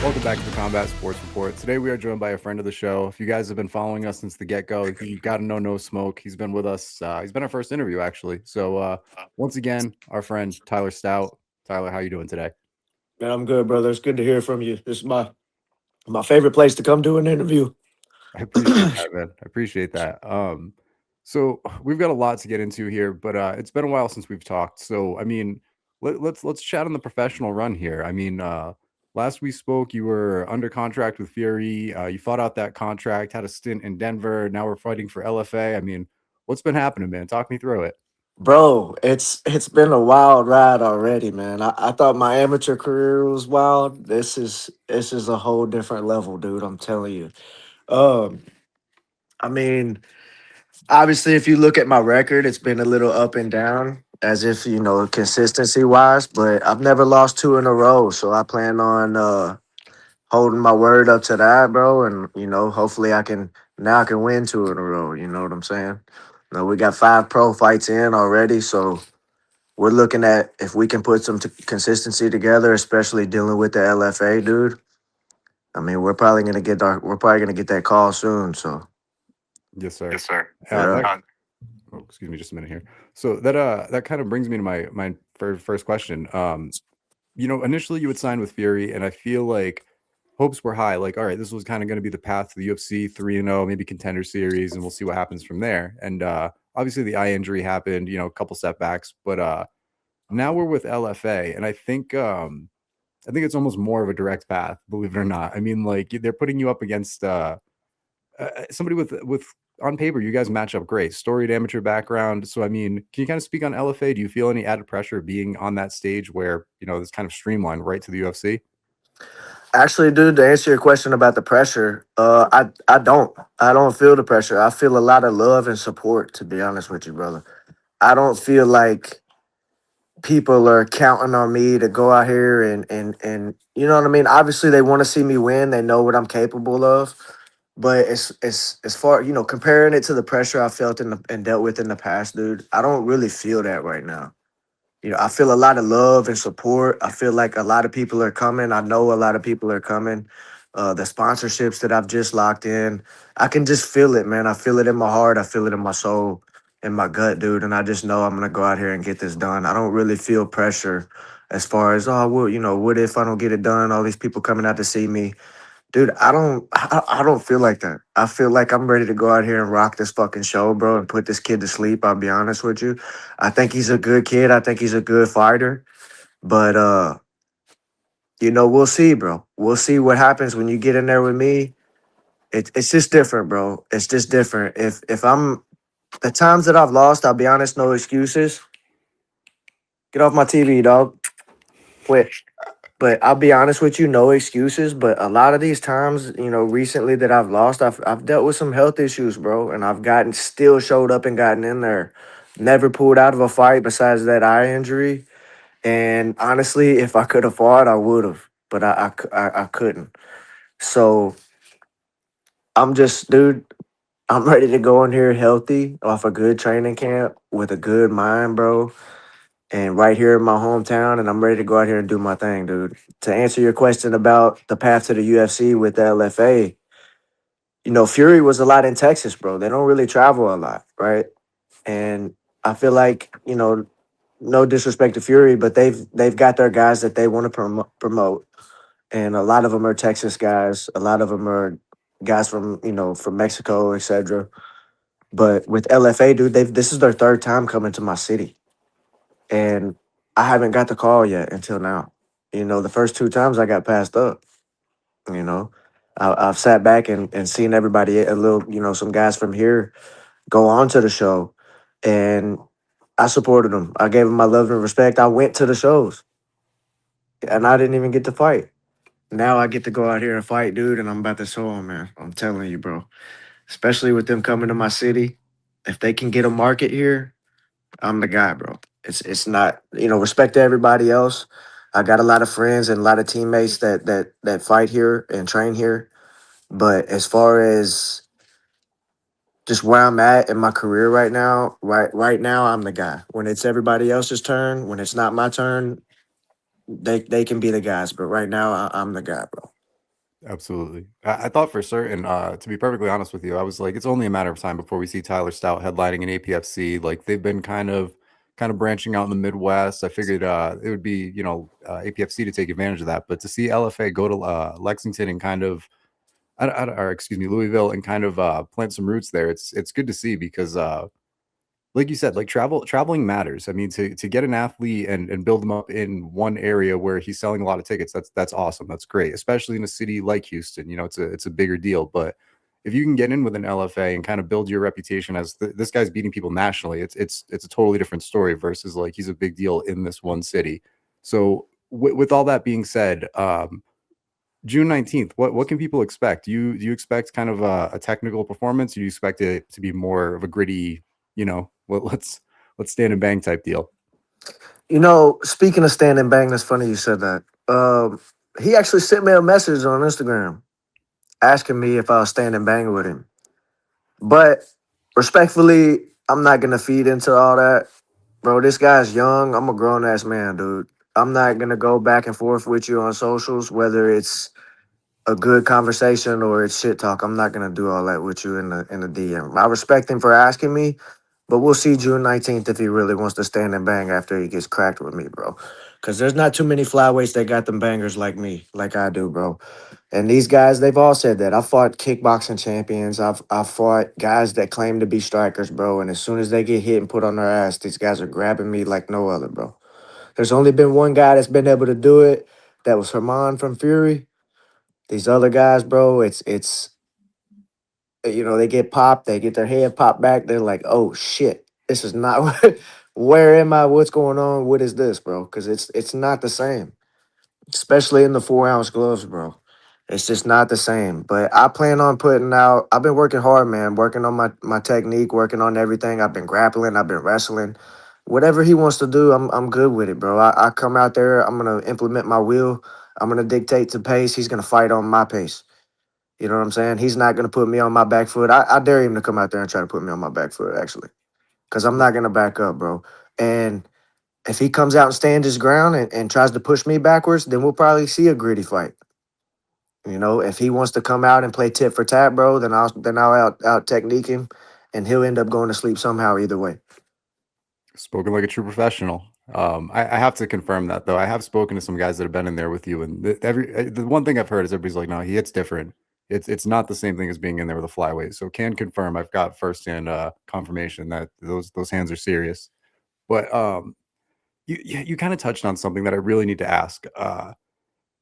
Welcome back to the Combat Sports Report. Today we are joined by a friend of the show. If you guys have been following us since the get-go, you got to know No Smoke. He's been with us. He's been our first interview, actually. So once again, our friend Tyler Stout. Tyler, how you doing today? Man, I'm good, brother. It's good to hear from you. This is my favorite place to come do an interview. I appreciate that, man. I appreciate that. So we've got a lot to get into here, but it's been a while since we've talked. So I mean, let's chat on the professional run here. I mean, last we spoke, you were under contract with Fury. You fought out that contract, had a stint in Denver. Now we're fighting for LFA. I mean, what's been happening, man? Talk me through it. Bro, it's been a wild ride already, man. I thought my amateur career was wild. This is a whole different level, dude. I'm telling you. Um, I mean, obviously if you look at my record, it's been a little up and down as if, consistency wise, but I've never lost two in a row. So I plan on holding my word up to that, bro. And hopefully I can win two in a row. You know what I'm saying? No, we got five pro fights in already, so we're looking at if we can put some consistency together, especially dealing with the LFA, dude. I mean, we're probably gonna get that call soon. So Yes, sir. yeah, That oh, excuse me, just a minute here. So that kind of brings me to my first question. Initially you would sign with Fury, and I feel like hopes were high. Like, all right, this was kind of going to be the path to the UFC 3-0, maybe Contender Series, and we'll see what happens from there. And obviously the eye injury happened, a couple setbacks, but now we're with LFA, and I think it's almost more of a direct path, believe it or not. I mean, like they're putting you up against somebody with on paper, you guys match up great. Storied amateur background. So, I mean, can you kind of speak on LFA? Do you feel any added pressure being on that stage where, it's kind of streamlined right to the UFC? actually, dude, to answer your question about the pressure, I don't feel the pressure. I feel a lot of love and support. To be honest with you, brother, I don't feel like people are counting on me to go out here and you know what I mean. Obviously, they want to see me win. They know what I'm capable of. But it's as far comparing it to the pressure I felt and dealt with in the past, dude. I don't really feel that right now. I feel a lot of love and support. I feel like a lot of people are coming. I know a lot of people are coming. The sponsorships that I've just locked in, I can just feel it, man. I feel it in my heart. I feel it in my soul, in my gut, dude. And I just know I'm gonna go out here and get this done. I don't really feel pressure as far as well, what if I don't get it done? All these people coming out to see me. Dude, I don't feel like that. I feel like I'm ready to go out here and rock this fucking show, bro, and put this kid to sleep. I'll be honest with you. I think he's a good kid. I think he's a good fighter. But we'll see, bro. We'll see what happens when you get in there with me. It's just different, bro. It's just different. If I'm the times that I've lost, I'll be honest, no excuses. Get off my TV, dog. Quit. But I'll be honest with you, no excuses. But a lot of these times, recently that I've lost, I've dealt with some health issues, bro, and I've gotten still showed up and gotten in there. Never pulled out of a fight besides that eye injury. And honestly, if I could have fought, I would have. But I couldn't. So I'm just, dude. I'm ready to go in here healthy off a good training camp with a good mind, bro, and right here in my hometown, and I'm ready to go out here and do my thing, dude. To answer your question about the path to the UFC with the LFA, Fury was a lot in Texas, bro. They don't really travel a lot, right? And I feel like, no disrespect to Fury, but they've got their guys that they want to promote, and a lot of them are Texas guys. A lot of them are guys from from Mexico, etc. But with LFA, dude, this is their third time coming to my city, and I haven't got the call yet until now. The first two times I got passed up. You know, I've sat back and seen everybody, a little, some guys from here go on to the show, and I supported them. I gave them my love and respect. I went to the shows, and I didn't even get to fight. Now I get to go out here and fight, dude, and I'm about to show them, man. I'm telling you, bro. Especially with them coming to my city, if they can get a market here, I'm the guy, bro. It's not, respect to everybody else. I got a lot of friends and a lot of teammates that fight here and train here. But as far as just where I'm at in my career right now, I'm the guy. When it's everybody else's turn, when it's not my turn, they can be the guys. But right now, I'm the guy, bro. Absolutely. I thought for certain, to be perfectly honest with you, I was like, it's only a matter of time before we see Tyler Stout headlining an APFC. Like they've been kind of branching out in the Midwest. I figured it would be, APFC to take advantage of that. But to see LFA go to Lexington and kind of or excuse me, Louisville and kind of plant some roots there, it's good to see because like you said, like traveling matters. I mean, to get an athlete and build them up in one area where he's selling a lot of tickets, that's awesome. That's great, especially in a city like Houston. It's a bigger deal. But if you can get in with an LFA and kind of build your reputation as this guy's beating people nationally, it's a totally different story versus like he's a big deal in this one city. So with all that being said, June 19th, what can people expect? Do you expect kind of a technical performance? Do you expect it to be more of a gritty, let's stand and bang type deal? Speaking of stand and bang, that's funny you said that. He actually sent me a message on Instagram asking me if I'll stand and bang with him. But respectfully, I'm not gonna feed into all that. Bro, this guy's young. I'm a grown ass man, dude. I'm not gonna go back and forth with you on socials, whether it's a good conversation or it's shit talk. I'm not gonna do all that with you in the DM. I respect him for asking me, but we'll see June 19th if he really wants to stand and bang after he gets cracked with me, bro. Cause there's not too many flyweights that got them bangers like me, like I do, bro. And these guys, they've all said that. I fought kickboxing champions. I've fought guys that claim to be strikers, bro. And as soon as they get hit and put on their ass, these guys are grabbing me like no other, bro. There's only been one guy that's been able to do it. That was Herman from Fury. These other guys, bro, they get popped, they get their head popped back. They're like, oh shit, this is not where am I? What's going on? What is this, bro? Because it's not the same, especially in the 4 ounce gloves, bro. It's just not the same. But I plan on putting out. I've been working hard, man. Working on my technique, working on everything. I've been grappling. I've been wrestling. Whatever he wants to do, I'm good with it, bro. I come out there. I'm gonna implement my will. I'm gonna dictate the pace. He's gonna fight on my pace. You know what I'm saying? He's not gonna put me on my back foot. I dare him to come out there and try to put me on my back foot, actually, because I'm not gonna back up, bro. And if he comes out and stands his ground and tries to push me backwards, then we'll probably see a gritty fight. If he wants to come out and play tit for tat, bro, then I'll out technique him, and he'll end up going to sleep somehow either way. Spoken like a true professional. I have to confirm that though. I have spoken to some guys that have been in there with you, and the one thing I've heard is everybody's like, no, he hits different. It's not the same thing as being in there with a flyweight. So can confirm I've got firsthand confirmation that those hands are serious. But you kind of touched on something that I really need to ask.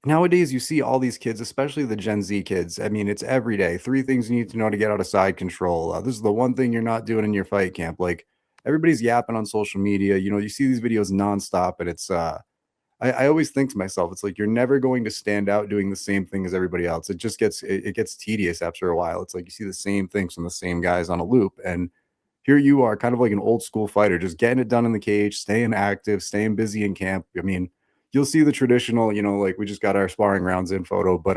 Nowadays, you see all these kids, especially the Gen Z kids. I mean, it's every day. Three things you need to know to get out of side control. This is the one thing you're not doing in your fight camp. Like everybody's yapping on social media. You see these videos nonstop, and I always think to myself, it's like you're never going to stand out doing the same thing as everybody else. It gets tedious after a while. It's like you see the same things from the same guys on a loop, and here you are, kind of like an old school fighter, just getting it done in the cage, staying active, staying busy in camp. I mean, you'll see the traditional, like we just got our sparring rounds in photo, but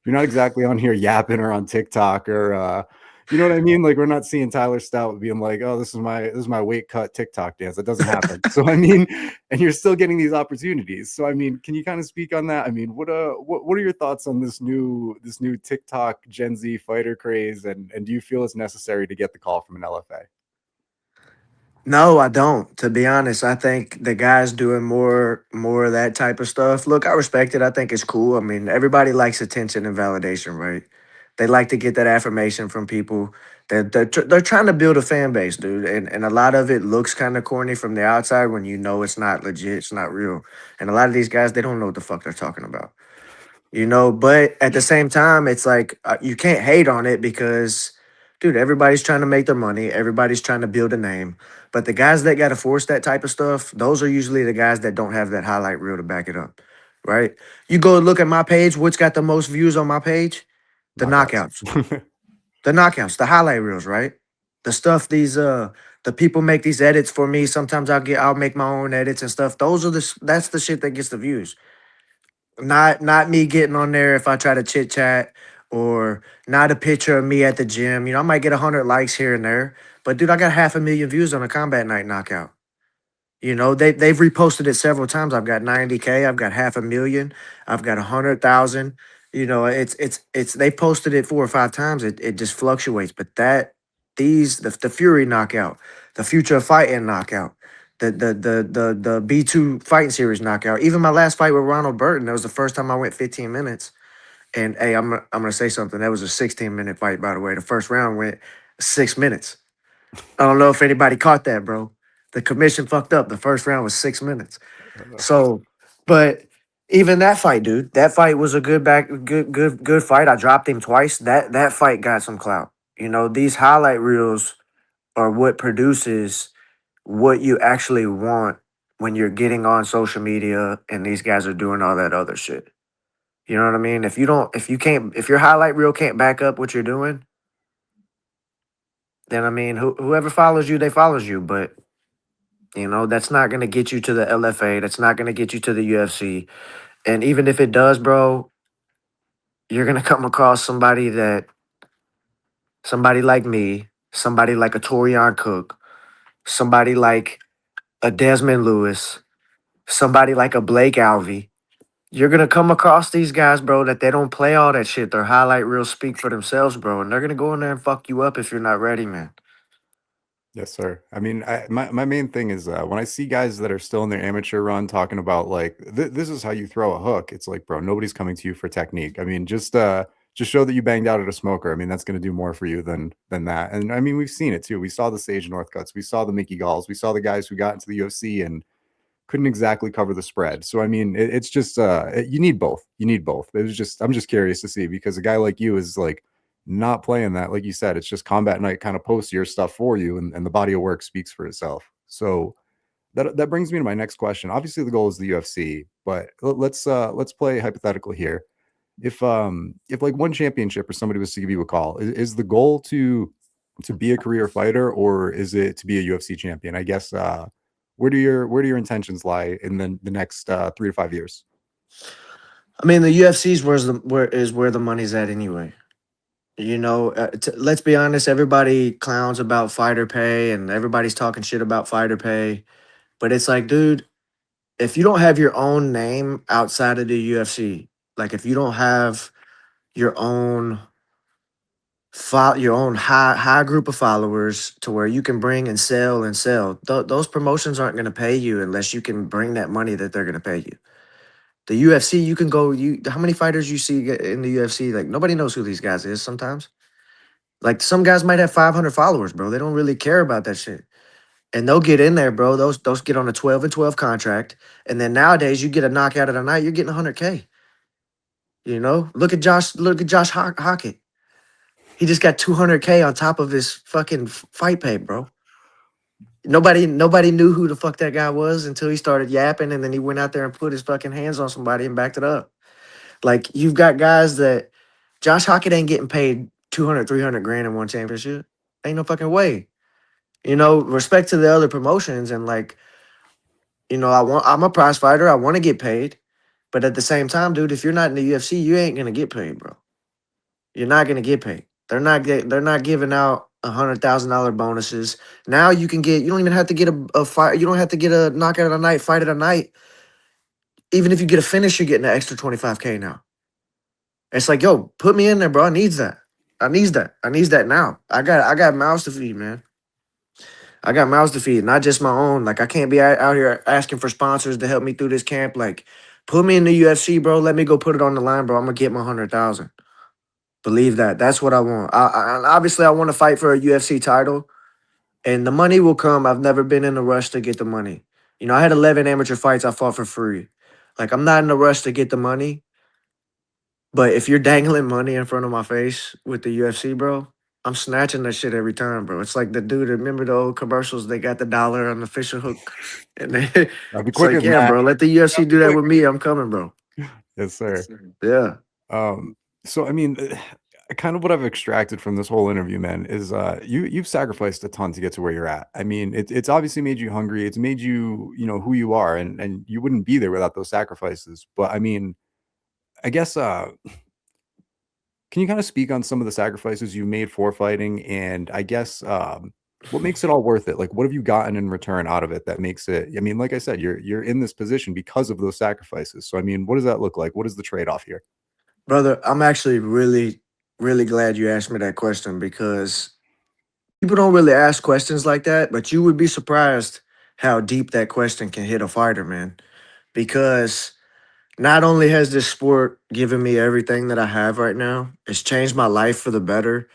you're not exactly on here yapping or on TikTok or you know what I mean? Like we're not seeing Tyler Stout being like, oh, this is my weight cut TikTok dance. That doesn't happen. So I mean, and you're still getting these opportunities. So I mean, can you kind of speak on that? I mean, what are your thoughts on this new TikTok Gen Z fighter craze? And do you feel it's necessary to get the call from an LFA? No, I don't. To be honest, I think the guys doing more of that type of stuff. Look, I respect it. I think it's cool. I mean, everybody likes attention and validation, right? They like to get that affirmation from people. They're trying to build a fan base, dude. And a lot of it looks kind of corny from the outside when you know it's not legit, it's not real. And a lot of these guys, they don't know what the fuck they're talking about. But at the same time, it's like you can't hate on it because, dude, everybody's trying to make their money. Everybody's trying to build a name. But the guys that got to force that type of stuff, those are usually the guys that don't have that highlight reel to back it up, right? You go look at my page. What's got the most views on my page? The Knockouts. knockouts, the knockouts, the highlight reels, right? The stuff the people make these edits for me. Sometimes I'll make my own edits and stuff. That's the shit that gets the views. Not me getting on there if I try to chit chat or not a picture of me at the gym. I might get 100 likes here and there, but dude, I got 500,000 views on a combat night knockout. They've reposted it several times. I've got 90K, I've got 500,000, I've got 100,000. It's they posted it 4 or 5 times. It just fluctuates. But the Fury knockout, the Future of Fighting knockout, the B2 fighting series knockout. Even my last fight with Ronald Burton, that was the first time I went 15 minutes. And hey, I'm gonna say something. That was a 16-minute fight, by the way. The first round went 6 minutes. I don't know if anybody caught that, bro. The commission fucked up. The first round was 6 minutes. Uh, So, but even that fight, dude, that fight was a good fight. I dropped him twice. That fight got some clout. These highlight reels are what produces what you actually want when you're getting on social media and these guys are doing all that other shit. You know what I mean? If your highlight reel can't back up what you're doing, then I mean, whoever follows you, they follows you. But that's not gonna get you to the LFA. That's not gonna get you to the UFC. And even if it does, bro, you're gonna come across somebody like me, somebody like a Torian Cook, somebody like a Desmond Lewis, somebody like a Blake Alvey. You're gonna come across these guys, bro, that they don't play all that shit. Their highlight reels speak for themselves, bro, and they're gonna go in there and fuck you up if you're not ready, man. Yes, sir. I mean, my main thing is when I see guys that are still in their amateur run talking about like this is how you throw a hook. It's like, bro, nobody's coming to you for technique. I mean, just show that you banged out at a smoker. I mean, that's going to do more for you than that. And I mean, we've seen it too. We saw the Sage Northcuts. We saw the Mickey Galls. We saw the guys who got into the UFC and couldn't exactly cover the spread. So I mean, it's just you need both. You need both. It was just I'm just curious to see because a guy like you is like not playing that. Like you said, it's just combat night kind of posts your stuff for you, and the body of work speaks for itself. So that brings me to my next question. Obviously, the goal is the UFC, but let's play hypothetical here. If like one championship or somebody was to give you a call, is the goal to be a career fighter or is it to be a UFC champion? I guess where do your intentions lie in the next 3 to 5 years? I mean, the UFC's where the money's at anyway. Let's be honest. Everybody clowns about fighter pay, and everybody's talking shit about fighter pay. But it's like, dude, if you don't have your own name outside of the UFC, like if you don't have your own your own high group of followers to where you can bring and sell, those promotions aren't going to pay you unless you can bring that money that they're going to pay you. The UFC, you can go. How many fighters you see in the UFC? Like nobody knows who these guys is sometimes. Like some guys might have 500 followers, bro. They don't really care about that shit. And they'll get in there, bro. Those get on a 12 and 12 contract. And then nowadays you get a knockout of the night, you're getting 100K. Look at Josh Hockett. He just got 200K on top of his fucking fight pay, bro. Nobody knew who the fuck that guy was until he started yapping, and then he went out there and put his fucking hands on somebody and backed it up. Like you've got guys that Josh Hockett ain't getting paid 200, 300 grand in one championship. Ain't no fucking way. Respect to the other promotions and like, I'm a prize fighter. I want to get paid. But at the same time, dude, if you're not in the UFC, you ain't gonna get paid, bro. You're not gonna get paid. They're not giving out $100,000 bonuses. Now you don't even have to get a fight. You don't have to get a knockout of the night, fight of the night. Even if you get a finish, you're getting an extra 25K now. It's like, yo, put me in there, bro. I needs that. I needs that. I needs that now. I got mouths to feed, man. I got mouths to feed, not just my own. Like I can't be out here asking for sponsors to help me through this camp. Like, put me in the UFC, bro. Let me go put it on the line, bro. I'm gonna get my 100,000. Believe that. That's what I want. Obviously I want to fight for a UFC title, and the money will come. I've never been in a rush to get the money. I had 11 amateur fights. I fought for free. Like I'm not in a rush to get the money. But if you're dangling money in front of my face with the UFC, bro, I'm snatching that shit every time, bro. It's like the dude. Remember the old commercials? They got the dollar on the fishing hook, and I'll be it's quicker like, than yeah, that. bro. Let the UFC do that with me. I'm coming, bro. Yes, sir. Yeah. So I mean, kind of what I've extracted from this whole interview, man, is you've sacrificed a ton to get to where you're at. I mean, it's obviously made you hungry. It's made you, who you are, and you wouldn't be there without those sacrifices. But I mean, I guess can you kind of speak on some of the sacrifices you made for fighting, and I guess what makes it all worth it? Like, what have you gotten in return out of it that makes it? I mean, like I said, you're in this position because of those sacrifices. So I mean, what does that look like? What is the trade off here? Brother, I'm actually really, really glad you asked me that question because people don't really ask questions like that, but you would be surprised how deep that question can hit a fighter, man. Because not only has this sport given me everything that I have right now, it's changed my life for the better.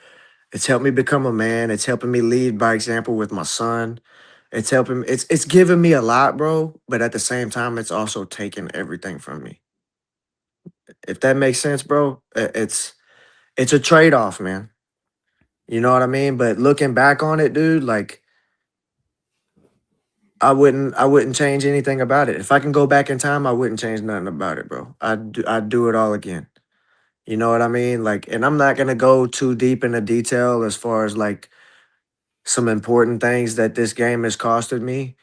It's helped me become a man. It's helping me lead by example with my son. It's given me a lot, bro, but at the same time it's also taken everything from me. If that makes sense, bro, it's a trade-off, man. You know what I mean? But looking back on it, dude, like I wouldn't change anything about it. If I can go back in time, I wouldn't change nothing about it, bro. I'd do it all again. You know what I mean? Like, and I'm not gonna go too deep into detail as far as like some important things that this game has costed me.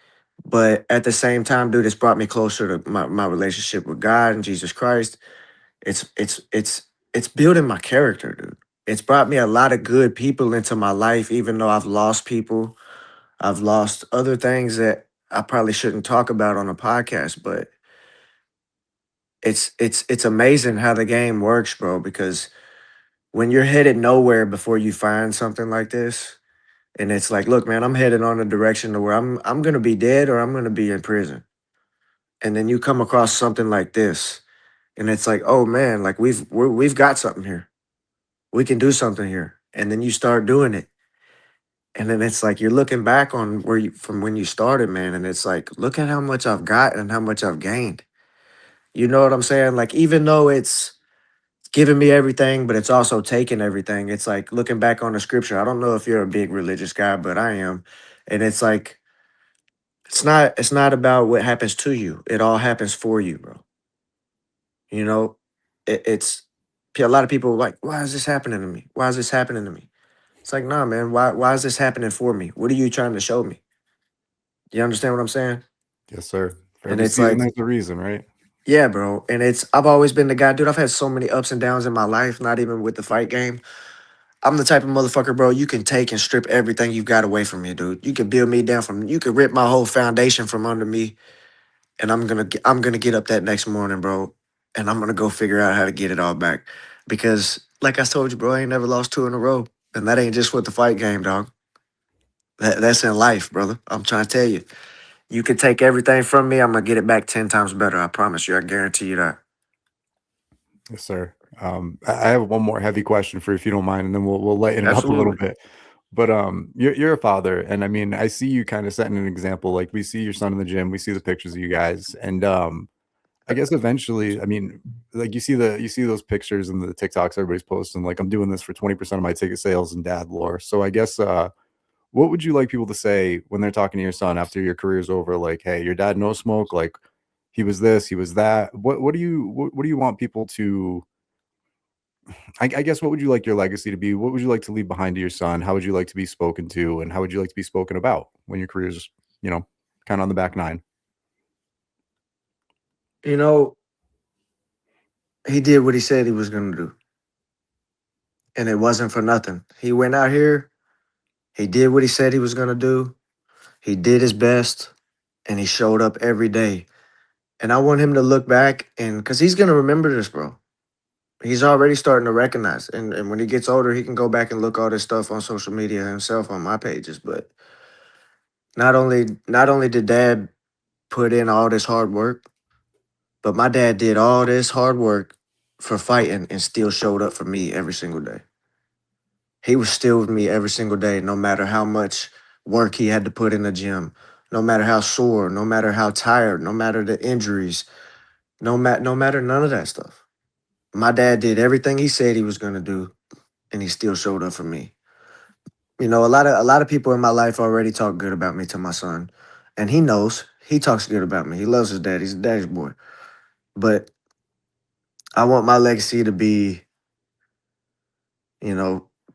But at the same time, dude, it's brought me closer to my relationship with God and Jesus Christ. It's building my character, dude. It's brought me a lot of good people into my life, even though I've lost people. I've lost other things that I probably shouldn't talk about on a podcast, but it's amazing how the game works, bro, because when you're headed nowhere before you find something like this, and it's like, look, man, I'm headed on a direction to where I'm gonna be dead or I'm gonna be in prison. And then you come across something like this, and it's like, oh man, like we've got something here. We can do something here. And then you start doing it. And then it's like you're looking back on where you from when you started, man, and it's like, look at how much I've got and how much I've gained. You know what I'm saying? Like, even though it's giving me everything, but it's also taking everything. It's like looking back on the scripture. I don't know if you're a big religious guy, but I am. And it's like it's not about what happens to you. It all happens for you, bro. You know, it's a lot of people are like, why is this happening to me? Why is this happening to me? It's like, nah, man, why is this happening for me? What are you trying to show me? You understand what I'm saying? Yes, sir. For And every it's season, like, there's a reason, right? yeah, bro. And I've always been the guy, dude. I've had so many ups and downs in my life, not even with the fight game. I'm the type of motherfucker, bro. You can take and strip everything you've got away from me, dude. You can build me down you can rip my whole foundation from under me, and I'm gonna get up that next morning, bro, and I'm gonna go figure out how to get it all back. Because, like I told you, bro, I ain't never lost two in a row, and that ain't just with the fight game, dog. That's in life, brother. I'm trying to tell you. You can take everything from me. I'm gonna get it back 10 times better. I promise you. I guarantee you that. Yes, sir. I have one more heavy question for you, if you don't mind, and then we'll lighten it up a little Absolutely. bit. But you're a father, and I mean, I see you kind of setting an example. Like we see your son in the gym, we see the pictures of you guys, and I guess eventually, I mean, like you see those pictures and the TikToks everybody's posting. Like I'm doing this for 20% of my ticket sales and dad lore. So I guess what would you like people to say when they're talking to your son after your career's over? Like, hey, your dad no smoke. Like he was this, he was that. What do you want people to? I guess what would you like your legacy to be? What would you like to leave behind to your son? How would you like to be spoken to, and how would you like to be spoken about when your career's you know kind of on the back nine? You know, he did what he said he was gonna do, and it wasn't for nothing. He went out here. He did what he said he was gonna do. He did his best, and he showed up every day. And I want him to look back and because he's gonna remember this, bro. He's already starting to recognize. And when he gets older, he can go back and look all this stuff on social media himself on my pages. But not only did dad put in all this hard work, but my dad did all this hard work for fighting and still showed up for me every single day. He was still with me every single day, no matter how much work he had to put in the gym, no matter how sore, no matter how tired, no matter the injuries, no matter none of that stuff. My dad did everything he said he was gonna do, and he still showed up for me. You know, a lot of people in my life already talk good about me to my son, and he knows he talks good about me. He loves his dad. He's a daddy's boy. But I want my legacy to be,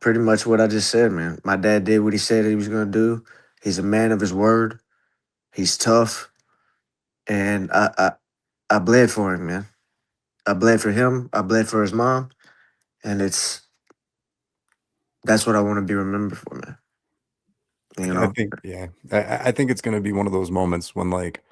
pretty much what I just said, man. My dad did what he said he was gonna do. He's a man of his word. He's tough, and I bled for him, man. I bled for him. I bled for his mom, and that's what I want to be remembered for, man. You I know. think, yeah, I think it's going to be one of those moments when, like,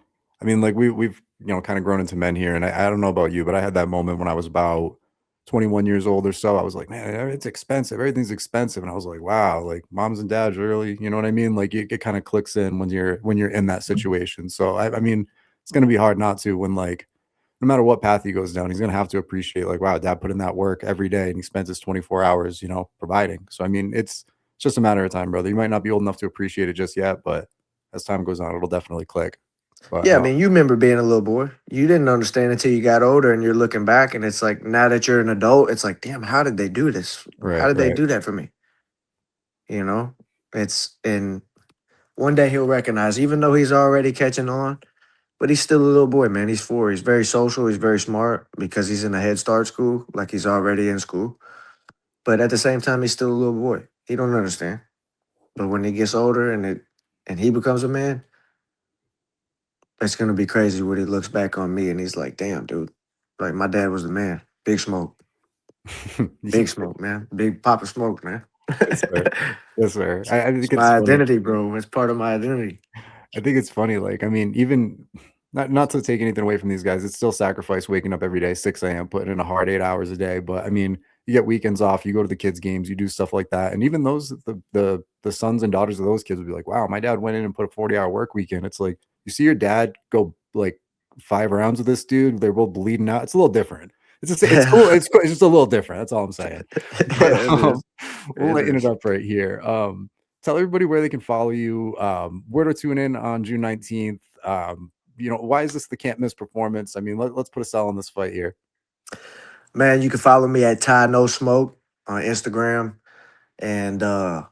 I mean, like we've kind of grown into men here, and I don't know about you, but I had that moment when I was about 21 years old or so, I was like, man, it's expensive. Everything's expensive. And I was like, wow, like moms and dads really, you know what I mean? Like it kind of clicks in when you're in that situation. So I mean, it's gonna be hard not to when like no matter what path he goes down, he's gonna have to appreciate like, wow, dad put in that work every day and he spends his 24 hours, you know, providing. So I mean, it's just a matter of time, brother. You might not be old enough to appreciate it just yet, but as time goes on, it'll definitely click. But Yeah, I mean, you remember being a little boy. You didn't understand until you got older, and you're looking back, and it's like now that you're an adult, it's like, damn, how did they do this? How right, did they right. do that for me? You know, it's and one day he'll recognize, even though he's already catching on, but he's still a little boy, man. He's 4. He's very social. He's very smart because he's in a Head Start school, like he's already in school. But at the same time, he's still a little boy. He don't understand. But when he gets older and he becomes a man, it's gonna be crazy when he looks back on me and he's like, "Damn, dude, like my dad was the man. Big smoke, big smoke, man. Big Papa Smoke, man." Yes, sir. Yes, sir. I It's think it's my funny. identity, bro. It's part of my identity. I think it's funny, like, I mean, even not to take anything away from these guys, it's still sacrifice waking up every day, 6 AM, putting in a hard 8 hours a day, but, I mean, you get weekends off, you go to the kids' games, you do stuff like that, and even those the sons and daughters of those kids would be like, "Wow, my dad went in and put a 40-hour work weekend." It's like, you see your dad go, like, 5 rounds with this dude, they're both bleeding out, it's a little different. It's cool, it's just a little different, that's all I'm saying. But, Yeah, it is. we'll It lighten it is. up right here. Tell everybody where they can follow you, where to tune in on June 19th. You know, why is this the can't miss performance? I mean, let's put a sell on this fight here. Man, you can follow me at Ty No Smoke on Instagram. And I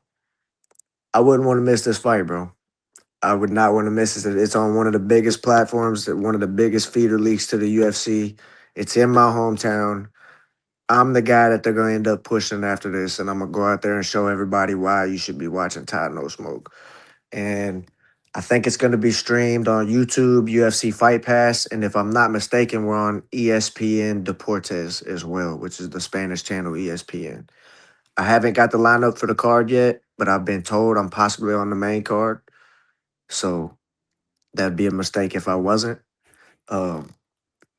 wouldn't want to miss this fight, bro. I would not want to miss it. It's on one of the biggest platforms, one of the biggest feeder leagues to the UFC. It's in my hometown. I'm the guy that they're gonna end up pushing after this, and I'm gonna go out there and show everybody why you should be watching Tide No Smoke. And I think it's gonna be streamed on YouTube, UFC Fight Pass, and if I'm not mistaken, we're on ESPN Deportes as well, which is the Spanish channel ESPN. I haven't got the lineup for the card yet, but I've been told I'm possibly on the main card, so that'd be a mistake if I wasn't. Um,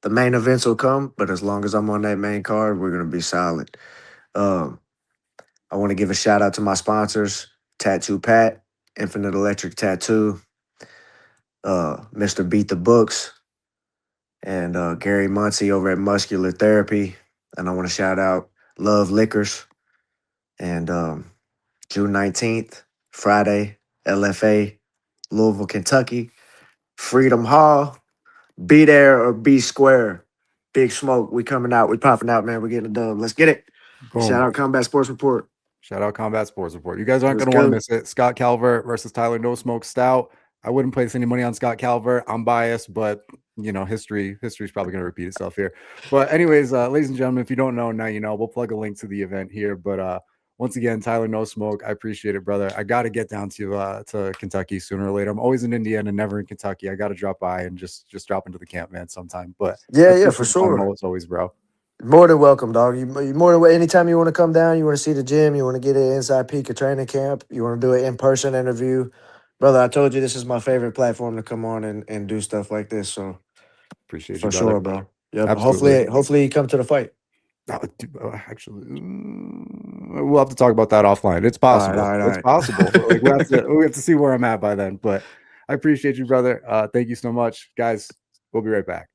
the main events will come, but as long as I'm on that main card, we're gonna be solid. Um, I want to give a shout out to my sponsors, Tattoo Pat, Infinite Electric Tattoo, Mr. Beat the Books, and Gary Muncie over at Muscular Therapy. And I want to shout out Love Liquors. And June 19th, Friday, LFA, Louisville, Kentucky, Freedom Hall. Be there or be square. Big Smoke. We coming out. We popping out, man. We getting a dub. Let's get it. Shout Boom. out Combat Sports Report. Shout out Combat Sports Report. You guys aren't Let's going to want to go. miss it. Scott Calvert versus Tyler No Smoke Stout. I wouldn't place any money on Scott Calvert. I'm biased, but you know, history's probably going to repeat itself here. But anyways, ladies and gentlemen, if you don't know, now you know. We'll plug a link to the event here. But once again, Tyler No Smoke, I appreciate it, brother. I got to get down to Kentucky sooner or later. I'm always in Indiana, never in Kentucky. I got to drop by and just drop into the camp, man, sometime. But I Yeah, for appreciate the time sure. always, bro. More than welcome, dog. You more than anytime you want to come down, you want to see the gym, you want to get an inside peek of training camp, you want to do an in person interview, brother. I told you this is my favorite platform to come on and do stuff like this. So Appreciate you, for brother. sure, bro. Yep. Absolutely. Hopefully you come to the fight. Actually, we'll have to talk about that offline. It's All right, all possible. right, It's all possible. Like we have to see where I'm at by then. But I appreciate you, brother. Thank you so much, guys. We'll be right back.